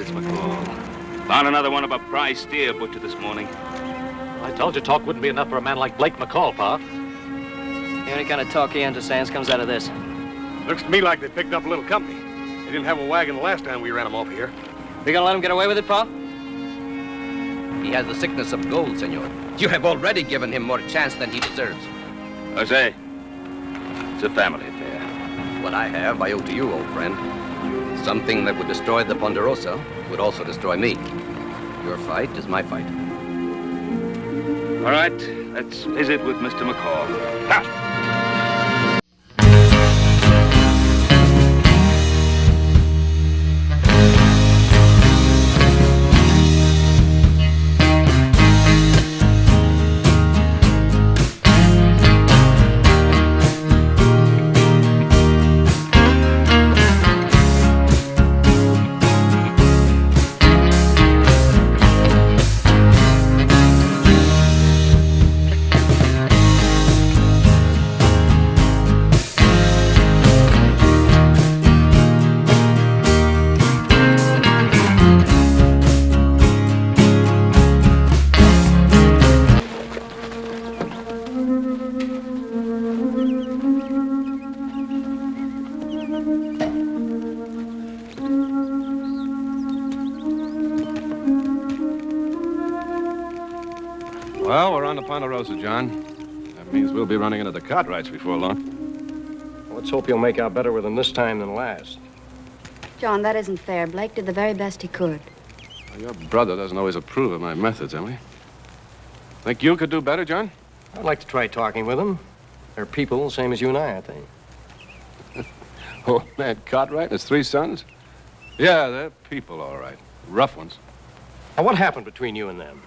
it's McCall. Found another one of a prize steer butcher this morning. I told you talk wouldn't be enough for a man like Blake McCall, Pa. The only kind of talk he understands comes out of this. Looks to me like they picked up a little company. They didn't have a wagon the last time we ran them off here. We gonna let him get away with it, Pa? He has the sickness of gold, senor. You have already given him more chance than he deserves. Jose, it's a family affair. What I have, I owe to you, old friend. Something that would destroy the Ponderosa would also destroy me. Your fight is my fight. All right, let's visit with Mr. McCall. Fast. Well, we're on the Ponderosa, John. That means we'll be running into the Cartwrights before long. Let's hope you'll make out better with them this time than last. John, that isn't fair. Blake did the very best he could. Well, your brother doesn't always approve of my methods, Emily. Think you could do better, John? I'd like to try talking with them. They're people, same as you and I think. Old man Cartwright and his 3 sons? Yeah, they're people, all right. Rough ones. Now, what happened between you and them?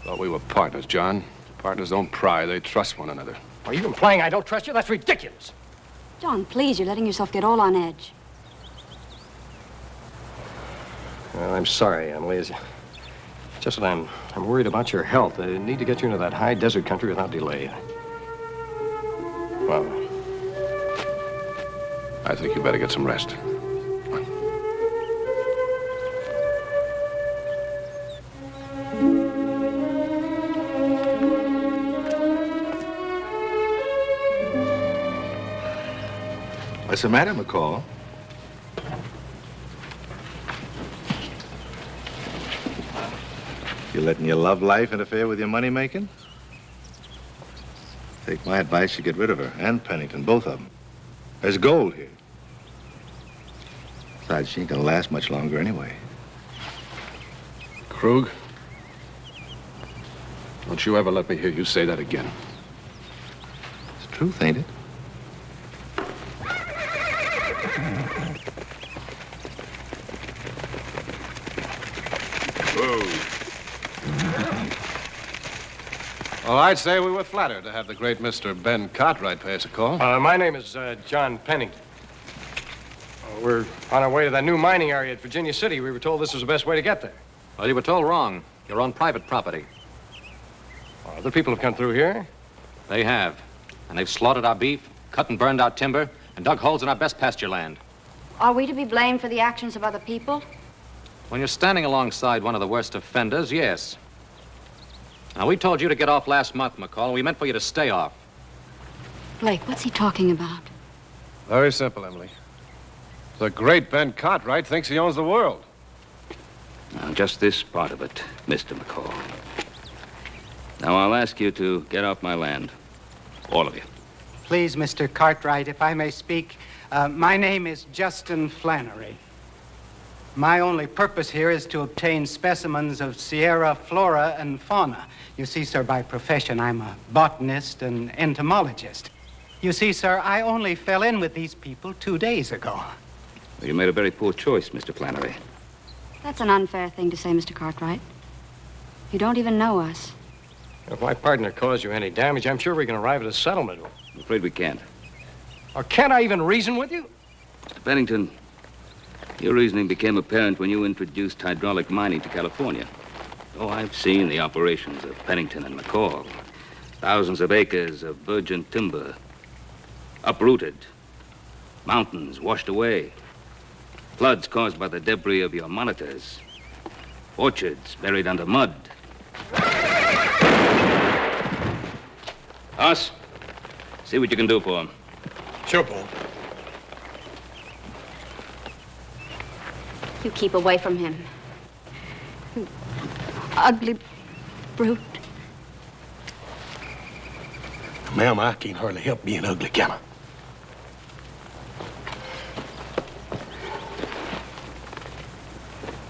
Thought we were partners, John. Partners don't pry. They trust one another. Are you implying I don't trust you? That's ridiculous. John, please, you're letting yourself get all on edge. Well, I'm sorry, Emily. It's just that I'm worried about your health. I need to get you into that high desert country without delay. Well, I think you better get some rest. What's the matter, McCall? You letting your love life interfere with your money making? Take my advice, you get rid of her and Pennington, both of them. There's gold here. Besides, she ain't gonna last much longer anyway. Krug, don't you ever let me hear you say that again. It's the truth, ain't it? Well, I'd say we were flattered to have the great Mr. Ben Cartwright pay us a call. my name is John Pennington. We're on our way to that new mining area at Virginia City. We were told this was the best way to get there. Well, you were told wrong. You're on private property. Other people have come through here. They have. And they've slaughtered our beef, cut and burned our timber, and dug holes in our best pasture land. Are we to be blamed for the actions of other people? When you're standing alongside one of the worst offenders, yes. Now, we told you to get off last month, McCall, and we meant for you to stay off. Blake, what's he talking about? Very simple, Emily. The great Ben Cartwright thinks he owns the world. Now, just this part of it, Mr. McCall. Now, I'll ask you to get off my land. All of you. Please, Mr. Cartwright, if I may speak. My name is Justin Flannery. My only purpose here is to obtain specimens of Sierra flora and fauna. You see, sir, by profession, I'm a botanist and entomologist. You see, sir, I only fell in with these people 2 days ago. Well, you made a very poor choice, Mr. Flannery. That's an unfair thing to say, Mr. Cartwright. You don't even know us. If my partner caused you any damage, I'm sure we can arrive at a settlement. I'm afraid we can't. Or can't I even reason with you? Mr. Pennington, your reasoning became apparent when you introduced hydraulic mining to California. Oh, I've seen the operations of Pennington and McCall. Thousands of acres of virgin timber, uprooted, mountains washed away. Floods caused by the debris of your monitors. Orchards buried under mud. Hoss, see what you can do for him. Sure, Paul. You keep away from him. You ugly brute. Ma'am, I can't hardly help being ugly, can I?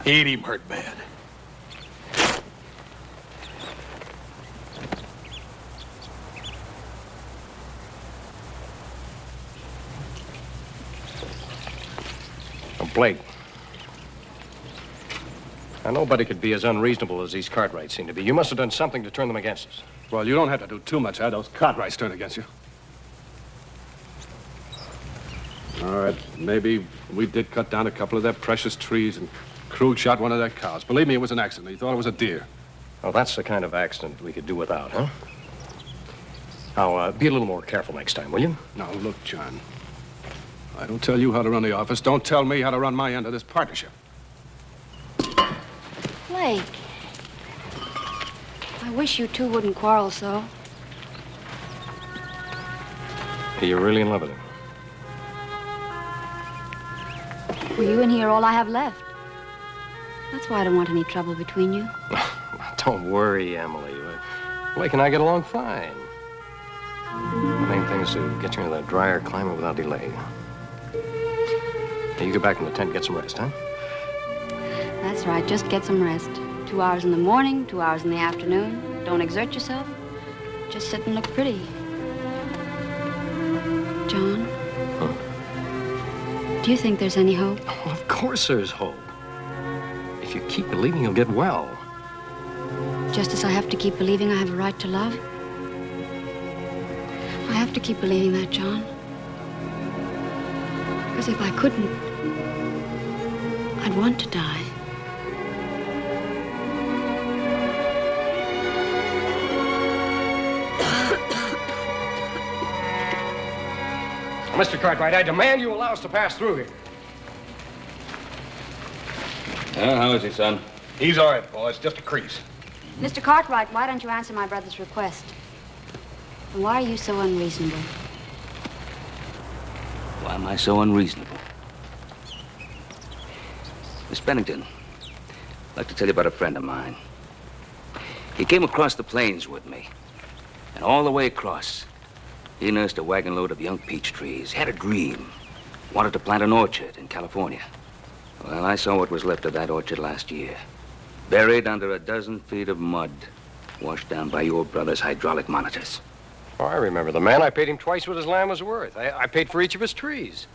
He ain't even hurt bad. Blake. Now, nobody could be as unreasonable as these Cartwrights seem to be. You must have done something to turn them against us. Well, you don't have to do too much, have those Cartwrights turn against you. All right, maybe we did cut down a couple of their precious trees and Krug shot one of their cows. Believe me, it was an accident. He thought it was a deer. Oh, that's the kind of accident we could do without, huh? Now, be a little more careful next time, will you? Now, look, John. I don't tell you how to run the office. Don't tell me how to run my end of this partnership. Blake. I wish you two wouldn't quarrel so. You're really in love with him. Well, you and he are all I have left. That's why I don't want any trouble between you. Don't worry, Emily. Blake and I get along fine. The main thing is to get you into that drier climate without delay. Now, you get back in the tent and get some rest, huh? That's right. Just get some rest. 2 hours in the morning, 2 hours in the afternoon. Don't exert yourself. Just sit and look pretty. John? Huh? Do you think there's any hope? Oh, of course there's hope. If you keep believing, you'll get well. Just as I have to keep believing I have a right to love? I have to keep believing that, John. Because if I couldn't, I'd want to die. Mr. Cartwright, I demand you allow us to pass through here. How is he, son? He's all right, Paul. It's just a crease. Mr. Cartwright, why don't you answer my brother's request? And why are you so unreasonable? Why am I so unreasonable? Miss Pennington, I'd like to tell you about a friend of mine. He came across the plains with me. And all the way across, he nursed a wagon load of young peach trees, had a dream, wanted to plant an orchard in California. Well, I saw what was left of that orchard last year, buried under a dozen feet of mud, washed down by your brother's hydraulic monitors. Oh, I remember the man. I paid him twice what his land was worth. I paid for each of his trees.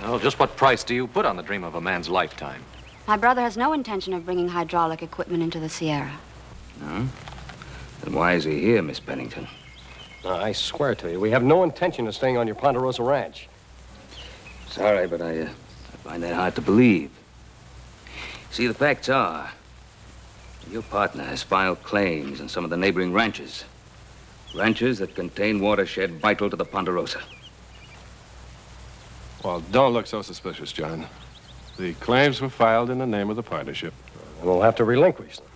Well, just what price do you put on the dream of a man's lifetime? My brother has no intention of bringing hydraulic equipment into the Sierra. No? Then why is he here, Miss Pennington? I swear to you, we have no intention of staying on your Ponderosa ranch. Sorry, but I find that hard to believe. See, the facts are, your partner has filed claims in some of the neighboring ranches. Ranches that contain watershed vital to the Ponderosa. Well, don't look so suspicious, John. The claims were filed in the name of the partnership. We'll have to relinquish them.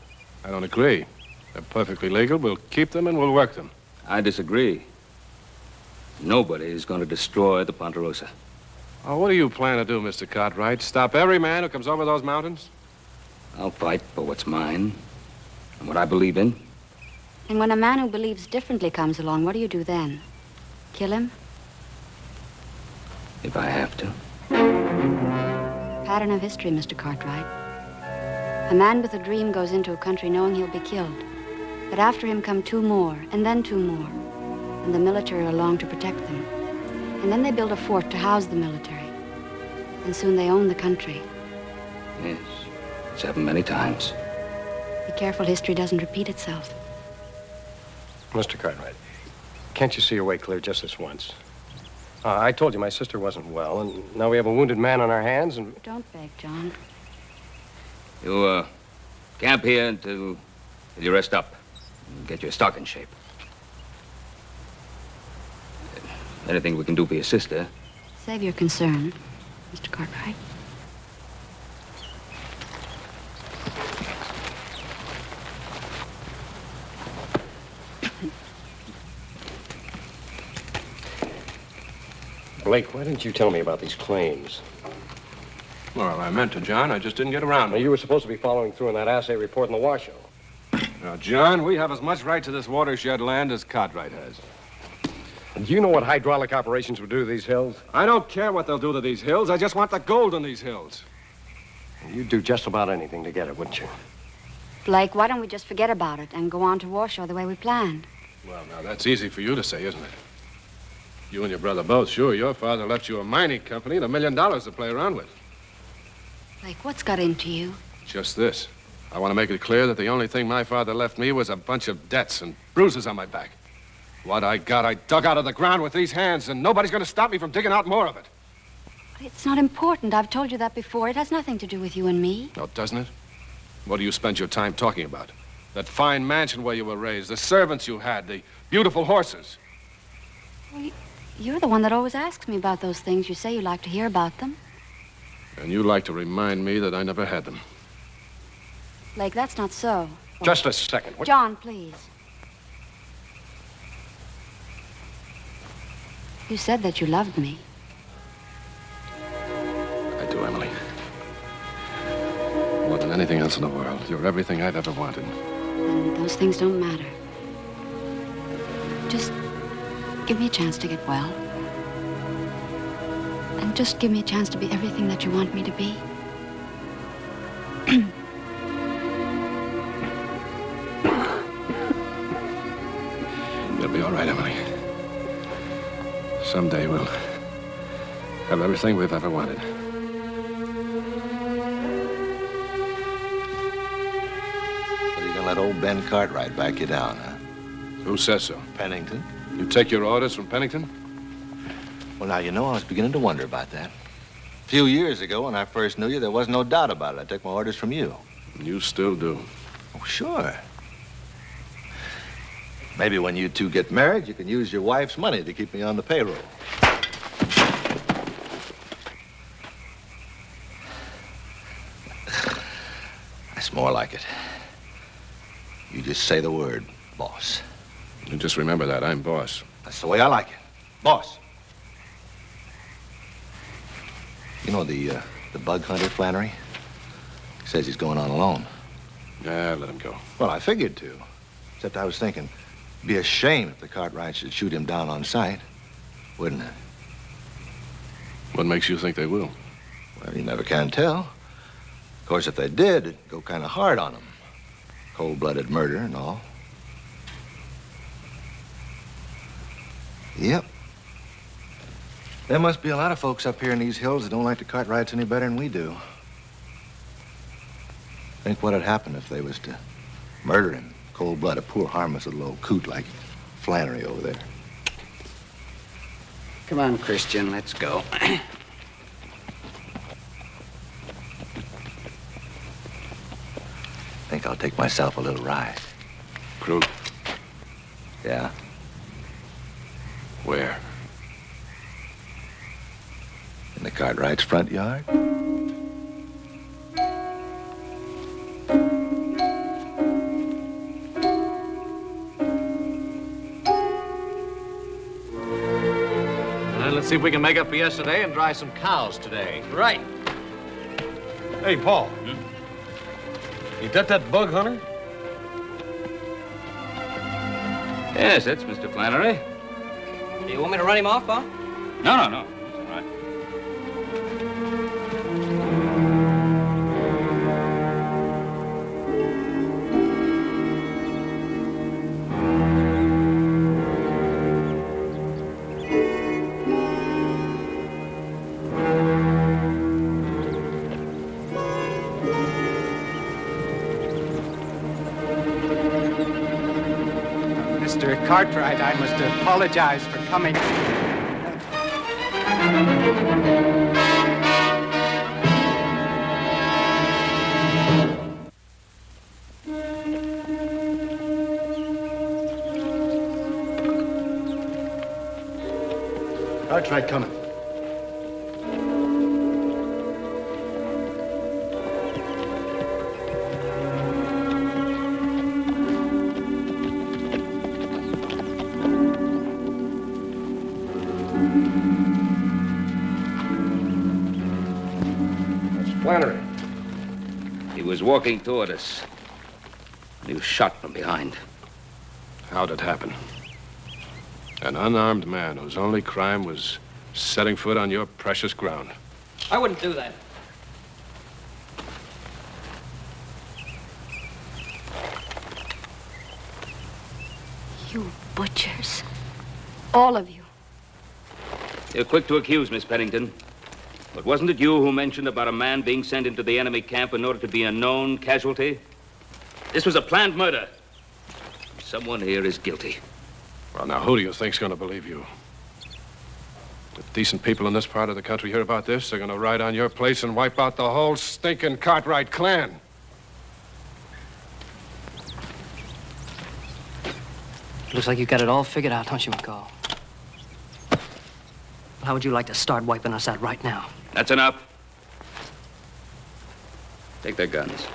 I don't agree. They're perfectly legal. We'll keep them and we'll work them. I disagree. Nobody is going to destroy the Ponderosa. Oh, what do you plan to do, Mr. Cartwright? Stop every man who comes over those mountains? I'll fight for what's mine and what I believe in. And when a man who believes differently comes along, what do you do then? Kill him? If I have to. Pattern of history, Mr. Cartwright. A man with a dream goes into a country knowing he'll be killed. But after him come two more, and then two more. And the military are along to protect them. And then they build a fort to house the military. And soon they own the country. Yes, it's happened many times. Be careful history doesn't repeat itself. Mr. Cartwright, can't you see your way clear just this once? I told you my sister wasn't well, and now we have a wounded man on our hands, and... Don't beg, John. You, camp here until you rest up and get your stock in shape. Anything we can do for your sister. Save your concern, Mr. Cartwright. Blake, why didn't you tell me about these claims? Well, I meant to, John. I just didn't get around to Well, it. you were supposed to be following through on that assay report in the Washoe. Now, John, we have as much right to this watershed land as Cartwright has. Do you know what hydraulic operations would do to these hills? I don't care what they'll do to these hills. I just want the gold in these hills. You'd do just about anything to get it, wouldn't you? Blake, why don't we just forget about it and go on to Washoe the way we planned? Well, now, that's easy for you to say, isn't it? You and your brother both, sure. Your father left you a mining company and $1 million to play around with. Blake, what's got into you? Just this. I want to make it clear that the only thing my father left me was a bunch of debts and bruises on my back. What I got, I dug out of the ground with these hands, and nobody's going to stop me from digging out more of it. It's not important. I've told you that before. It has nothing to do with you and me. No, doesn't it? What do you spend your time talking about? That fine mansion where you were raised, the servants you had, the beautiful horses. Well, you're the one that always asks me about those things. You say you like to hear about them. And you like to remind me that I never had them. Blake, that's not so. Just a second. What? John, please. You said that you loved me. I do, Emily. More than anything else in the world. You're everything I've ever wanted. And those things don't matter. Just give me a chance to get well. And just give me a chance to be everything that you want me to be. You'll be all right, Emily. Someday we'll have everything we've ever wanted. So you're gonna let old Ben Cartwright back you down, huh? Who says so? Pennington? You take your orders from Pennington? Well, now, you know, I was beginning to wonder about that. A few years ago, when I first knew you, there was no doubt about it. I took my orders from you. You still do. Oh, sure. Maybe when you two get married, you can use your wife's money to keep me on the payroll. That's more like it. You just say the word, boss. You just remember that. I'm boss. That's the way I like it. Boss. You know the bug hunter, Flannery? He says he's going on alone. Yeah, let him go. Well, I figured to. Except I was thinking, it'd be a shame if the Cartwrights should shoot him down on sight, wouldn't it? What makes you think they will? Well, you never can tell. Of course, if they did, it'd go kind of hard on them. Cold-blooded murder and all. Yep. There must be a lot of folks up here in these hills that don't like the Cartwrights any better than we do. Think what'd happen if they was to murder him. Cold-blooded, a poor, harmless little old coot like Flannery over there. Come on, Christian, let's go. Think I'll take myself a little ride. Krug, Yeah? where? In the Cartwrights' front yard? Let's see if we can make up for yesterday and dry some cows today. Right. Hey, Paul. You got that bug hunter? Yes, that's Mr. Flannery. You want me to run him off, huh? No. That's all right. Mr. Cartwright, I must apologize for coming. Cartwright coming. walking toward us. And he was shot from behind. How'd it happen? An unarmed man whose only crime was setting foot on your precious ground. I wouldn't do that. You butchers. All of you. You're quick to accuse, Miss Pennington. But wasn't it you who mentioned about a man being sent into the enemy camp in order to be a known casualty? This was a planned murder. Someone here is guilty. Well, now, who do you think's going to believe you? If decent people in this part of the country hear about this, they're going to ride on your place and wipe out the whole stinking Cartwright clan. Looks like you got it all figured out, don't you, McCall? How would you like to start wiping us out right now? That's enough. Take their guns.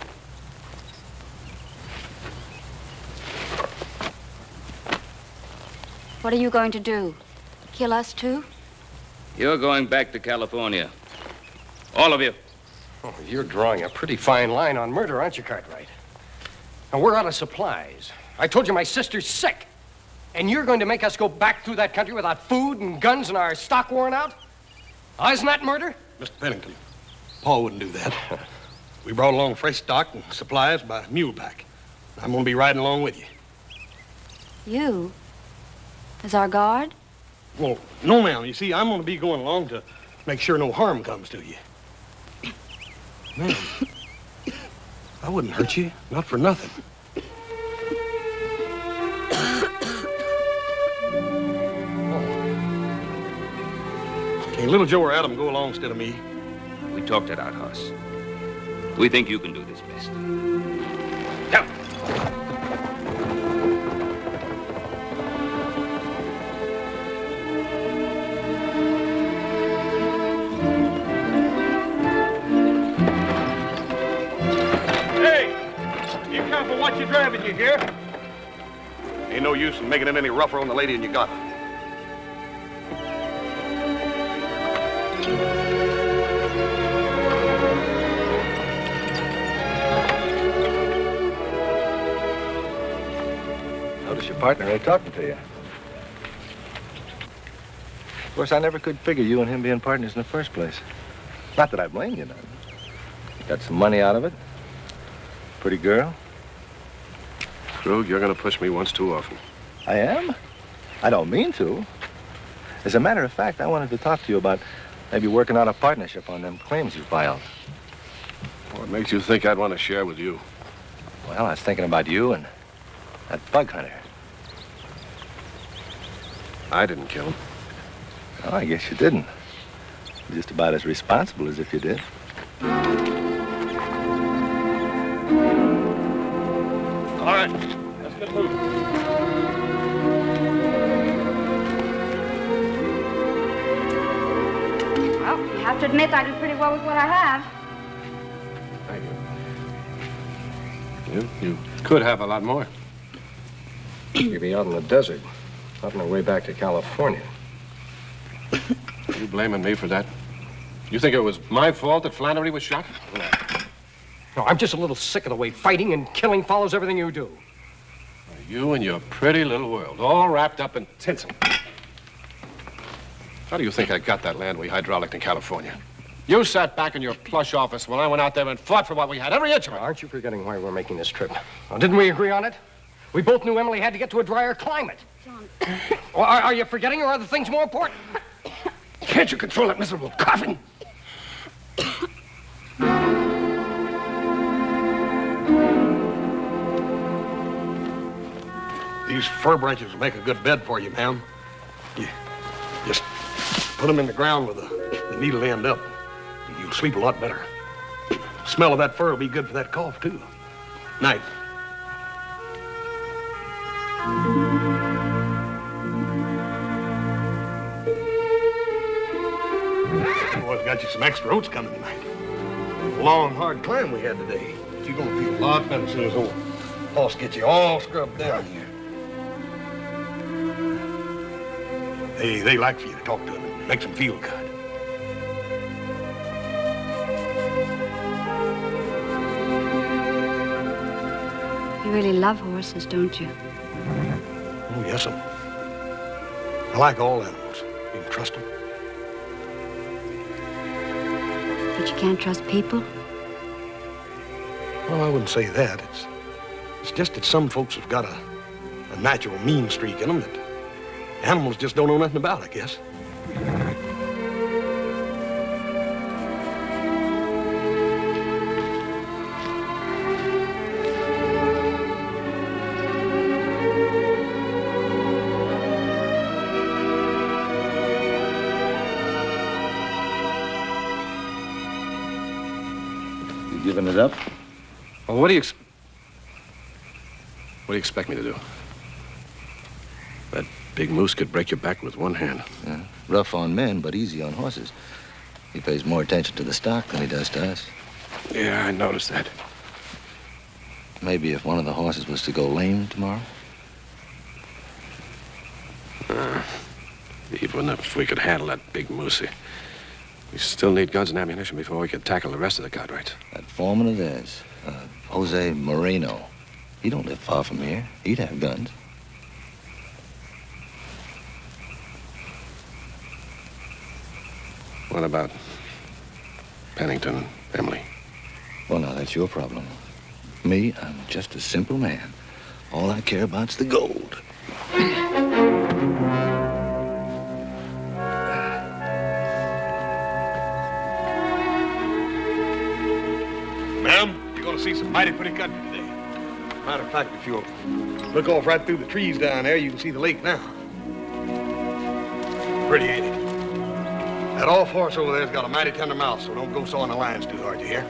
What are you going to do? Kill us too? You're going back to California. All of you. Oh, you're drawing a pretty fine line on murder, aren't you, Cartwright? Now, we're out of supplies. I told you my sister's sick. And you're going to make us go back through that country without food and guns and our stock worn out? Oh, isn't that murder? Mr. Pennington, Paul wouldn't do that. We brought along fresh stock and supplies by muleback. I'm going to be riding along with you. You? As our guard? Well, no, ma'am. You see, I'm going to be going along to make sure no harm comes to you. Ma'am, I wouldn't hurt you. Not for nothing. Can little Joe or Adam go along instead of me? We talked it out, Hoss. We think you can do this best. Come. Hey, be careful what you're driving, you hear? Ain't no use in making it any rougher on the lady than you got. Notice your partner ain't talking to you. Of course, I never could figure you and him being partners in the first place. Not that I blame you none. You got some money out of it. Pretty girl. Krug, you're going to push me once too often. I am? I don't mean to. As a matter of fact, I wanted to talk to you about maybe working out a partnership on them claims you filed. What makes you think I'd want to share with you? Well, I was thinking about you and that bug hunter. I didn't kill him. Oh, I guess you didn't. You're just about as responsible as if you did. All right, let's get moving. Well, you have to admit I did pretty well with what I have. Thank you. You could have a lot more. You'd be out in the desert, on our way back to California. Are you blaming me for that? You think it was my fault that Flannery was shot? No, I'm just a little sick of the way fighting and killing follows everything you do. You and your pretty little world, all wrapped up in tinsel. How do you think I got that land we hydrauliced in California? You sat back in your plush office while I went out there and fought for what we had, every inch of it. Aren't you forgetting why we're making this trip? Now, didn't we agree on it? We both knew Emily had to get to a drier climate. John. Well, are you forgetting, or are the things more important? Can't you control that miserable coughing? These fir branches will make a good bed for you, ma'am. You just put them in the ground with the needle end up. You'll sleep a lot better. The smell of that fur will be good for that cough, too. Night. Boys got you some extra oats coming tonight. Long, hard climb we had today. But you're gonna feel a lot better as soon as old Hoss gets you all scrubbed down here. They like for you to talk to them. It makes them feel good. You really love horses, don't you? Oh, yes, I like all animals. You can trust them. But you can't trust people? Well, I wouldn't say that. It's just that some folks have got a natural mean streak in them that animals just don't know nothing about, I guess. You giving it up? Well, what do you expect me to do? That big moose could break your back with one hand. Yeah. Rough on men, but easy on horses. He pays more attention to the stock than he does to us. Yeah, I noticed that. Maybe if one of the horses was to go lame tomorrow? Even if we could handle that big moose, we still need guns and ammunition before we could tackle the rest of the Cartwrights. That foreman of theirs, Jose Moreno, he don't live far from here. He'd have guns. What about Pennington and Emily? Well, now, that's your problem. Me, I'm just a simple man. All I care about's the gold. Ma'am, you're gonna see some mighty pretty country today. Matter of fact, if you'll look off right through the trees down there, you can see the lake now. Pretty, ain't it? That off horse over there's got a mighty tender mouth, so don't go sawing the lines too hard, you hear?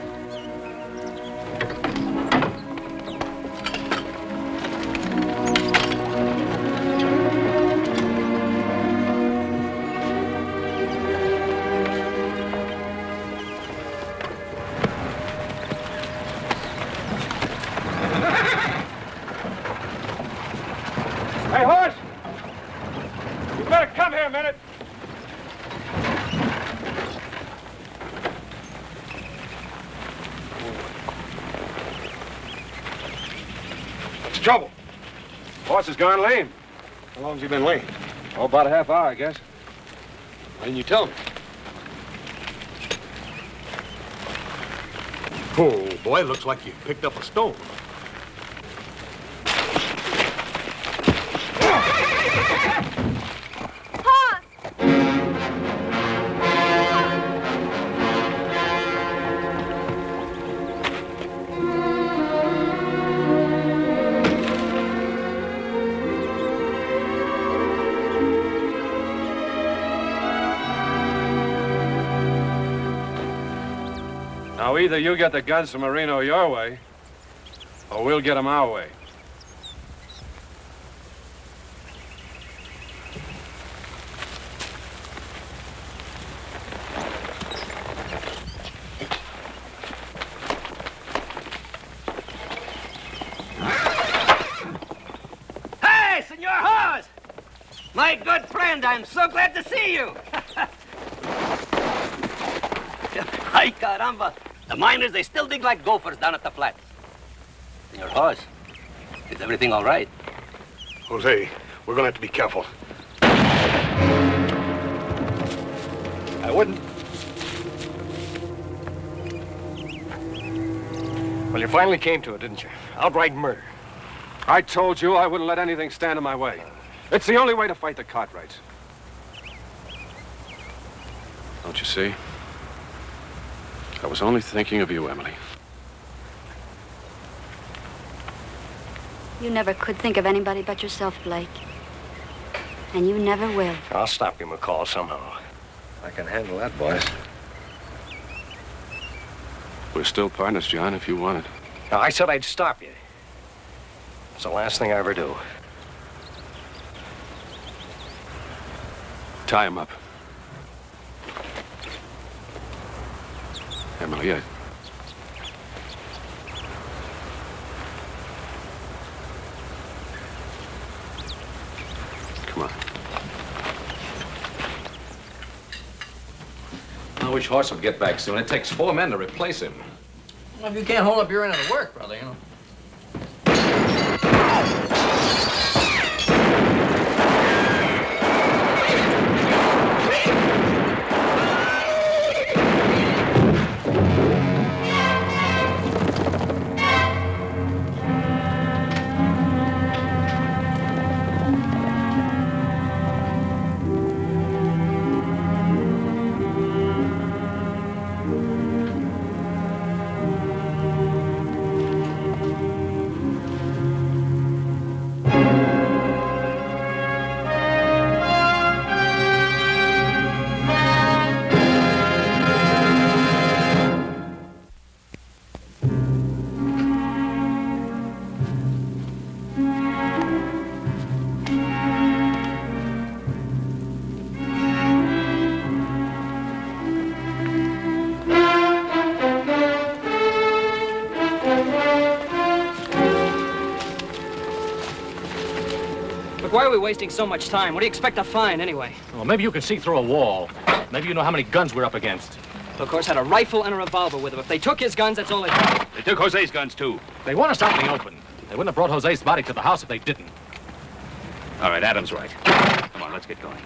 Hey, horse! You better come here a minute. What's the trouble? Horse has gone lame. How long's he been lame? Oh, about a half hour, I guess. Why didn't you tell me? Oh, boy, looks like you picked up a stone. Now, either you get the guns from Marino your way, or we'll get them our way. Hey, Senor Hawes! My good friend, I'm so glad to see you. Ay, caramba. The miners, they still dig like gophers down at the flats. Senor Hawes, is everything all right? Jose, we're gonna have to be careful. I wouldn't. Well, you finally came to it, didn't you? Outright murder. I told you I wouldn't let anything stand in my way. It's the only way to fight the Cartwrights. Don't you see? I was only thinking of you, Emily. You never could think of anybody but yourself, Blake. And you never will. I'll stop you, McCall, somehow. I can handle that, boys. We're still partners, John, if you want it. Now, I said I'd stop you. It's the last thing I ever do. Tie him up. Emily, come on. I wish Horse would get back soon. It takes 4 men to replace him. Well, if you can't hold up your end of the work, brother, you know. Look, why are we wasting so much time? What do you expect to find, anyway? Well, maybe you can see through a wall. Maybe you know how many guns we're up against. Of course, had a rifle and a revolver with them. If they took his guns, that's all they took. They took Jose's guns, too. They want us out in the open. They wouldn't have brought Jose's body to the house if they didn't. All right, Adam's right. Come on, let's get going.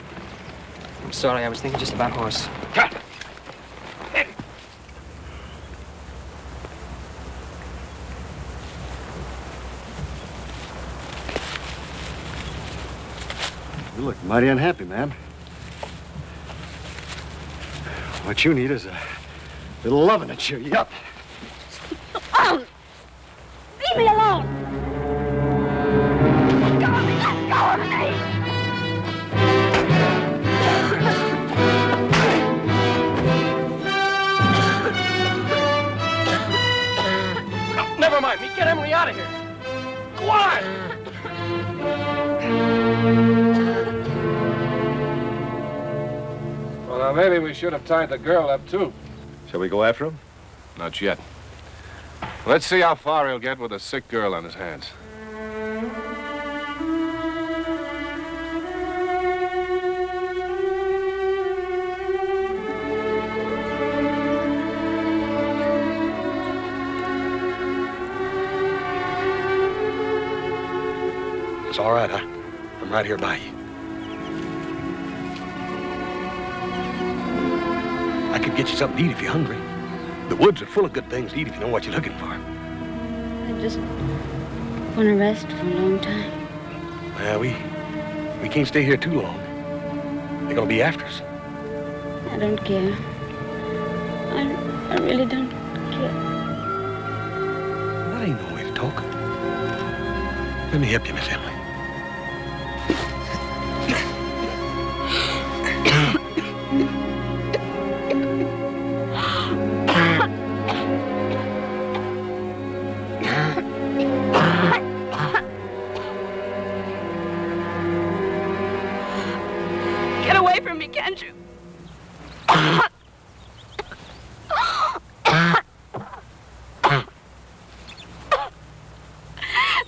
I'm sorry, I was thinking just about horse. Cut! You look mighty unhappy, man. What you need is a little loving to cheer you up. Oh! Leave me alone! Let go of me! Let go of me! No, never mind me. Get Emily out of here. Go on! Well, now, maybe we should have tied the girl up, too. Shall we go after him? Not yet. Let's see how far he'll get with a sick girl on his hands. It's all right. I'm right here by you. I could get you something to eat if you're hungry. The woods are full of good things to eat if you know what you're looking for. I just want to rest for a long time. Well, we can't stay here too long. They're gonna be after us. I don't care. I really don't care. That ain't no way to talk. Let me help you, Miss Emily. Get away from me, can't you?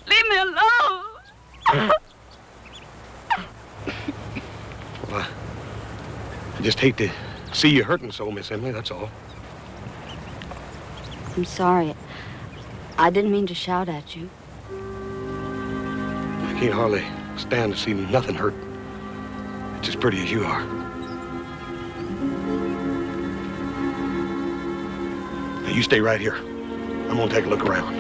Leave me alone. Well, I just hate to see you hurting so, Miss Emily, that's all. I'm sorry. I didn't mean to shout at you. I can't hardly stand to see nothing hurt. It's as pretty as you are. Now, you stay right here. I'm gonna take a look around.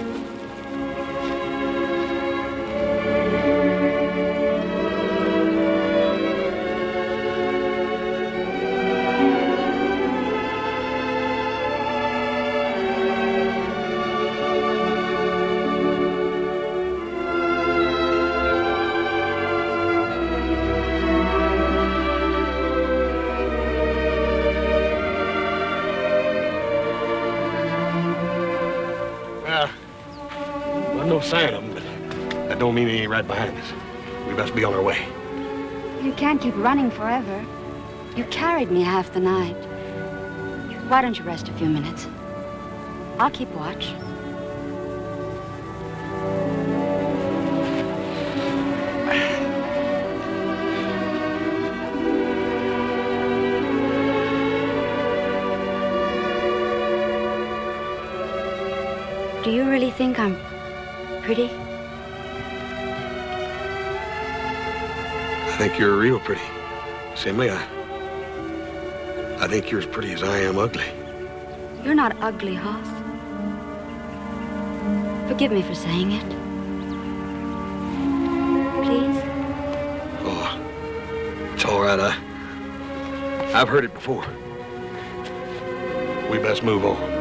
No sign of them, but that don't mean he ain't right behind us. We best be on our way. You can't keep running forever. You carried me half the night. Why don't you rest a few minutes? I'll keep watch. Do you really think I'm pretty? I think you're real pretty. Emily, I think you're as pretty as I am ugly. You're not ugly, Hoss. Forgive me for saying it. Please? Oh, it's all right. I've heard it before. We best move on.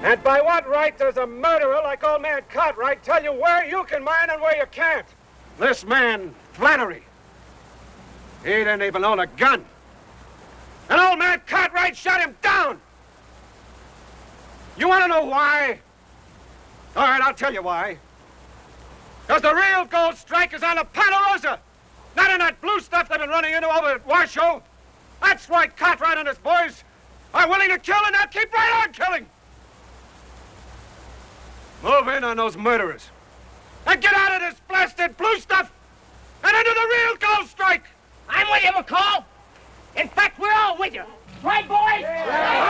And by what right does a murderer like old man Cartwright tell you where you can mine and where you can't? This man, Flannery, he didn't even own a gun. And old man Cartwright shot him down. You want to know why? All right, I'll tell you why. Because the real gold strike is on the Ponderosa. Not in that blue stuff they've been running into over at Washoe. That's why Cartwright and his boys are willing to kill, and they'll keep right on killing. Move in on those murderers. And get out of this blasted blue stuff and into the real gold strike. I'm with you, McCall. In fact, we're all with you. Right, boys? Right.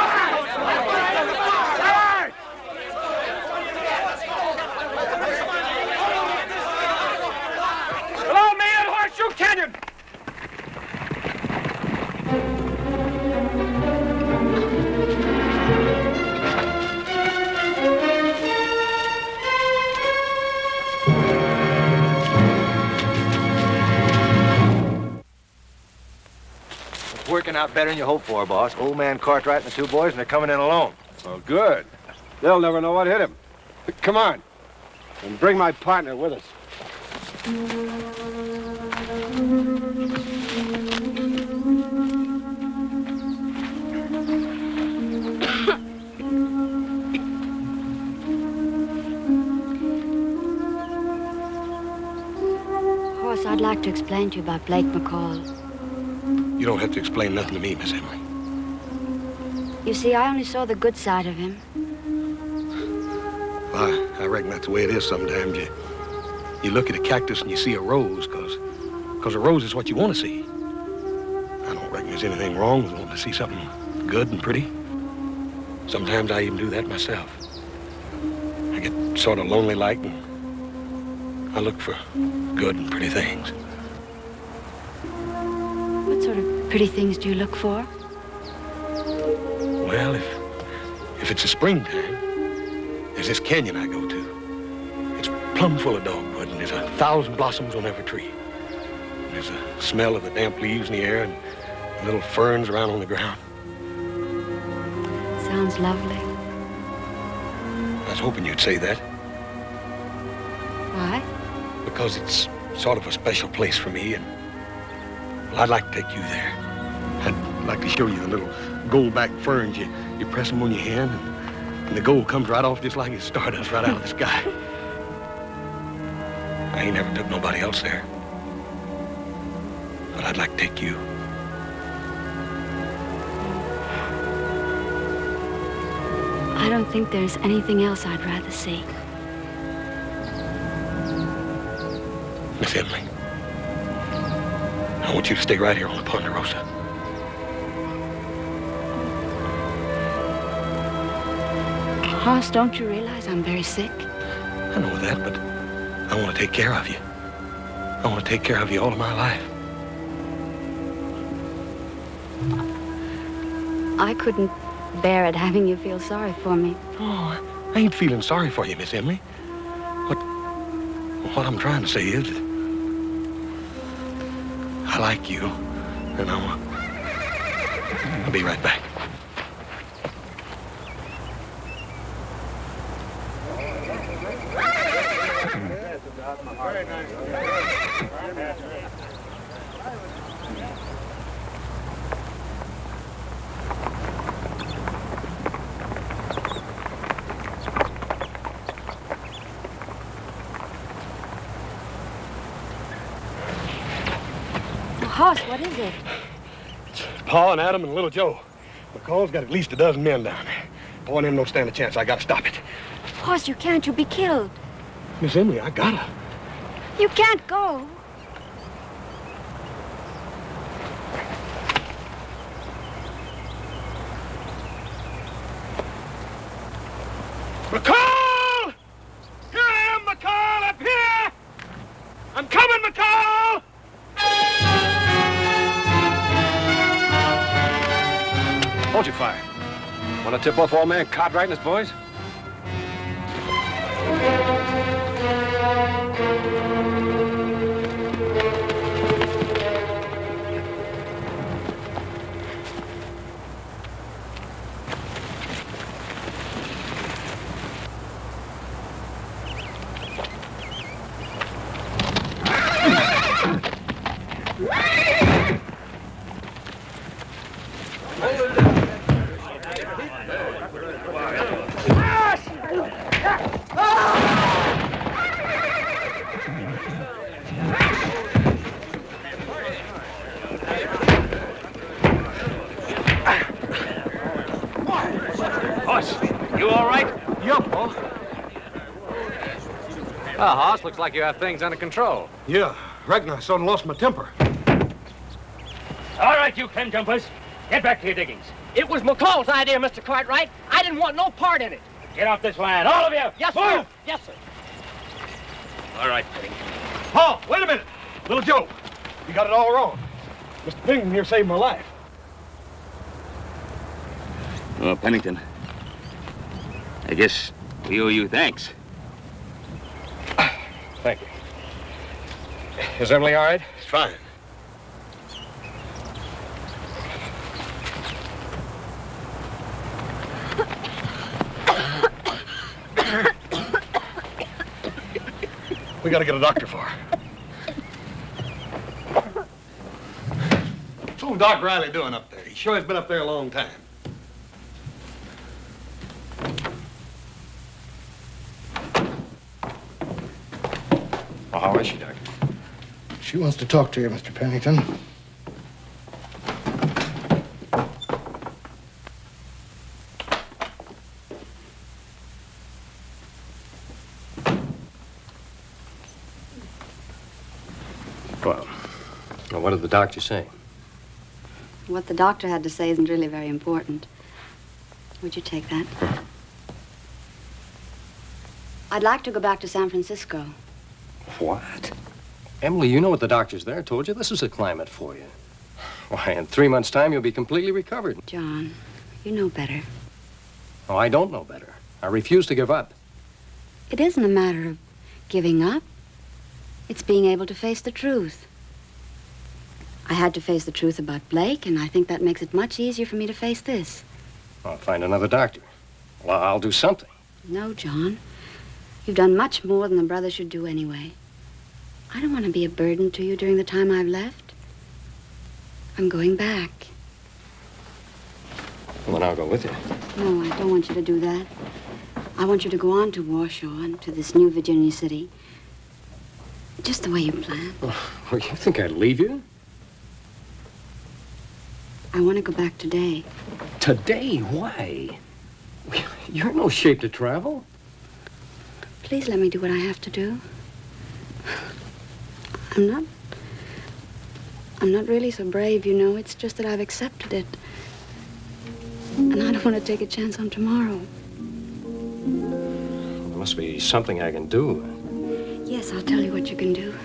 Below me at Horseshoe Canyon. It's working out better than you hoped for, boss. Old man Cartwright and the two boys, and they're coming in alone. Oh, good. They'll never know what hit him. Come on. And bring my partner with us. Horace, I'd like to explain to you about Blake McCall. You don't have to explain nothing to me, Miss Emily. You see, I only saw the good side of him. Well, I reckon that's the way it is sometimes. You look at a cactus and you see a rose, because a rose is what you want to see. I don't reckon there's anything wrong with wanting to see something good and pretty. Sometimes I even do that myself. I get sort of lonely-like, and I look for good and pretty things. What sort of pretty things do you look for? Well, if it's a springtime, there's this canyon I go to. It's plumb full of dogwood, and there's 1,000 blossoms on every tree. And there's a smell of the damp leaves in the air and the little ferns around on the ground. Sounds lovely. I was hoping you'd say that, Why? because it's sort of a special place for me, and well, I'd like to take you there. I'd like to show you the little gold-back ferns. You press them on your hand, and the gold comes right off just like it's stardust right out of the sky. I ain't never took nobody else there, but I'd like to take you. I don't think there's anything else I'd rather see. Miss Emily, I want you to stay right here on the Ponderosa. Horace, don't you realize I'm very sick? I know that, but I want to take care of you. I want to take care of you all of my life. I couldn't bear it having you feel sorry for me. Oh, I ain't feeling sorry for you, Miss Emily. What I'm trying to say is that I like you, and I'll be right back. Horace, what is it? It's Pa and Adam and little Joe. McCall's got at least a dozen men down there. Pa and them don't stand a chance. I gotta stop it. Horace, you can't. You'll be killed. Miss Emily, I gotta. You can't go. McCall! Here I am, McCall, up here! I'm coming, McCall! Hold your fire. Want to tip off old man Cartwright and his boys? Well, Hoss, looks like you have things under control. Yeah, reckon I sort of lost my temper. All right, you clem jumpers. Get back to your diggings. It was McCall's idea, Mr. Cartwright. I didn't want no part in it. Get off this land, all of you. Yes, sir. Move. Yes, sir. All right, Pennington. Paul, wait a minute. Little Joe, you got it all wrong. Mr. Pennington here saved my life. Oh, Pennington, I guess we owe you thanks. Thank you. Is Emily all right? It's fine. We gotta get a doctor for her. What's old Doc Riley doing up there? He sure has been up there a long time. Well, how is she, Doctor? She wants to talk to you, Mr. Pennington. Well, what did the doctor say? What the doctor had to say isn't really very important. Would you take that? I'd like to go back to San Francisco. What? Emily, you know what the doctors there told you. This is a climate for you. Why, in 3 months' time, you'll be completely recovered. John, you know better. Oh, I don't know better. I refuse to give up. It isn't a matter of giving up. It's being able to face the truth. I had to face the truth about Blake, and I think that makes it much easier for me to face this. I'll find another doctor. Well, I'll do something. No, John. You've done much more than a brother should do anyway. I don't want to be a burden to you during the time I've left. I'm going back. Well, then I'll go with you. No, I don't want you to do that. I want you to go on to Washoe and to this new Virginia city. Just the way you planned. Well, you think I'd leave you? I want to go back today. Today? Why? You're in no shape to travel. Please let me do what I have to do. I'm not really so brave, you know. It's just that I've accepted it. And I don't want to take a chance on tomorrow. There must be something I can do. Yes, I'll tell you what you can do.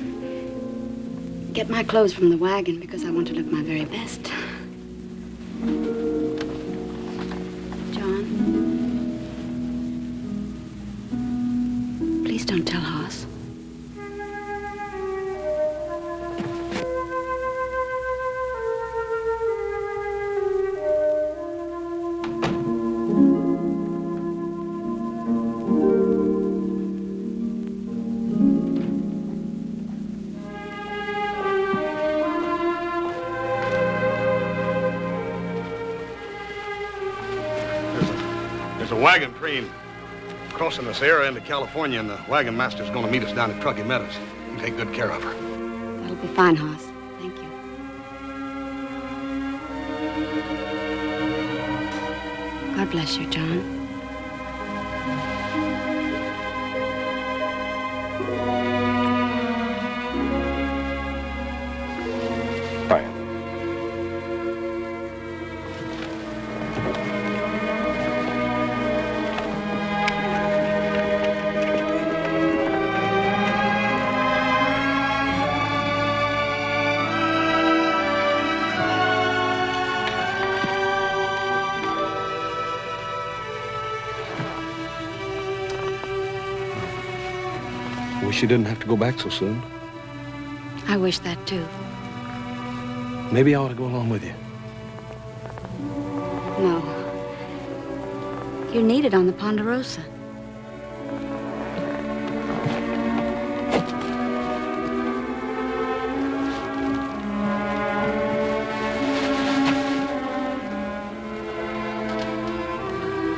Get my clothes from the wagon because I want to look my very best. John, please don't tell Hoss. There's a wagon train crossing the Sierra into California, and the wagon master's going to meet us down at Truckee Meadows. You take good care of her. That'll be fine, Hoss. Thank you. God bless you, John. Bye. Wish you didn't have to go back so soon. I wish that, too. Maybe I ought to go along with you. No. You're needed on the Ponderosa.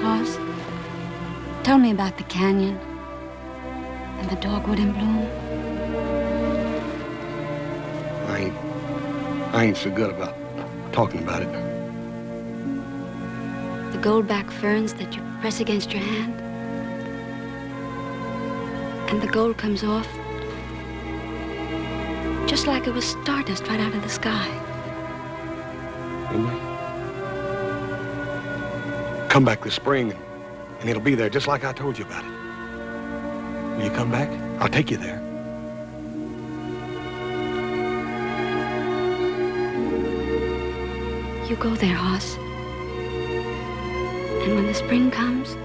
Hoss, tell me about the canyon and the dogwood in bloom. I ain't so good about talking about it. The goldback ferns that you press against your hand. and the gold comes off just like it was stardust right out of the sky. Really? Come back this spring, and it'll be there just like I told you about it. Will you come back? I'll take you there. You go there, Hoss. And when the spring comes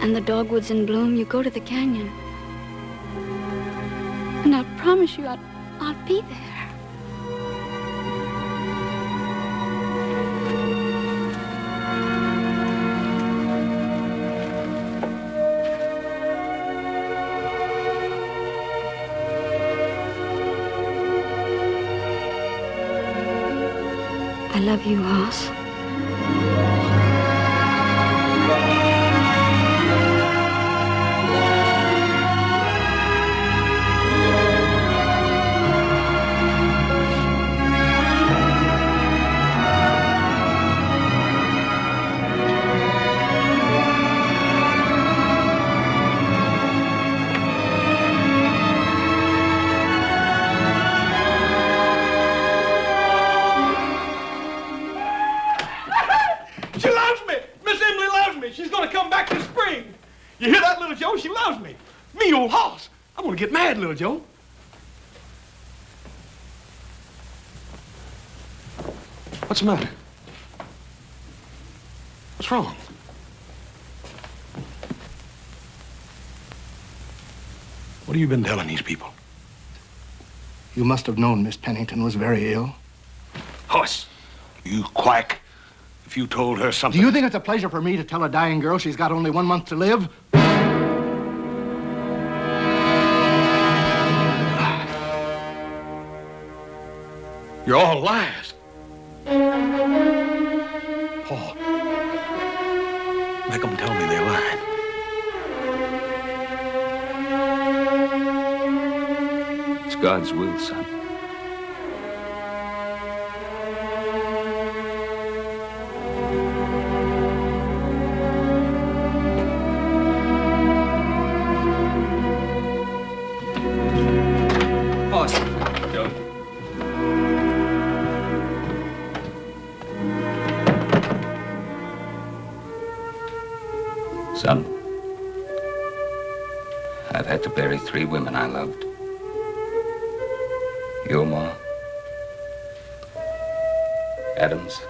and the dogwood's in bloom, you go to the canyon. And I promise you I'll be there. I love you, Hoss. She loves me! Miss Emily loves me! She's gonna come back this spring! You hear that, little Joe? She loves me! Me, old Hoss! I'm gonna get mad, little Joe. What's the matter? What's wrong? What have you been telling these people? You must have known Miss Pennington was very ill. Hoss, you quack. If you told her something... Do you think it's a pleasure for me to tell a dying girl she's got only 1 month to live? You're all liars. Paul, make them tell me they're lying. It's God's will, son. Son, I've had to bury 3 women I loved. Your ma, Adam's,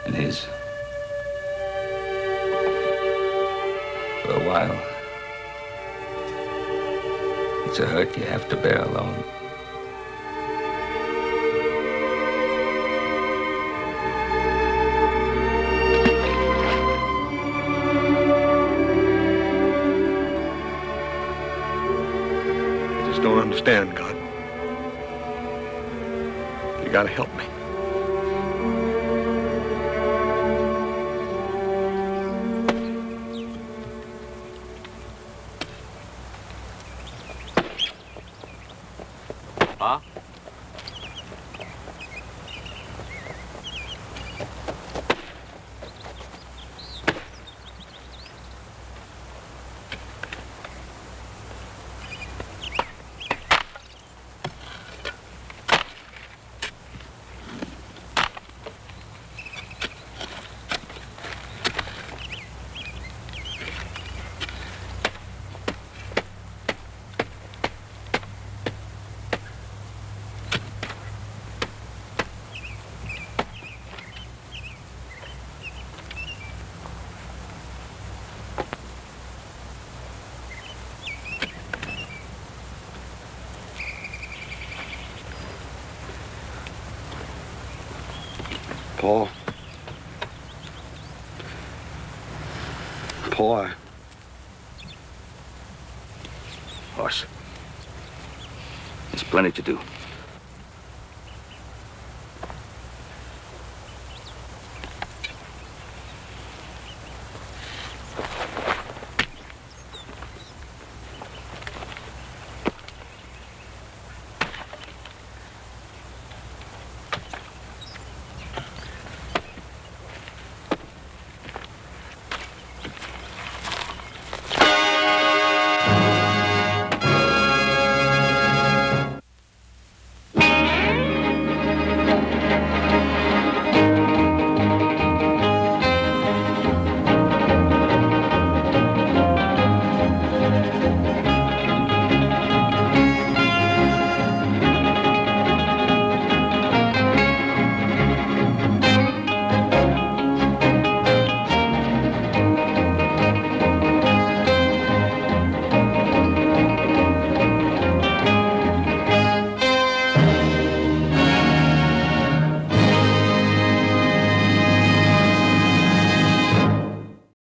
and his. For a while, it's a hurt you have to bear alone. Don't understand, God. You gotta help me. Huh? Paul. Paul, Hoss, there's plenty to do.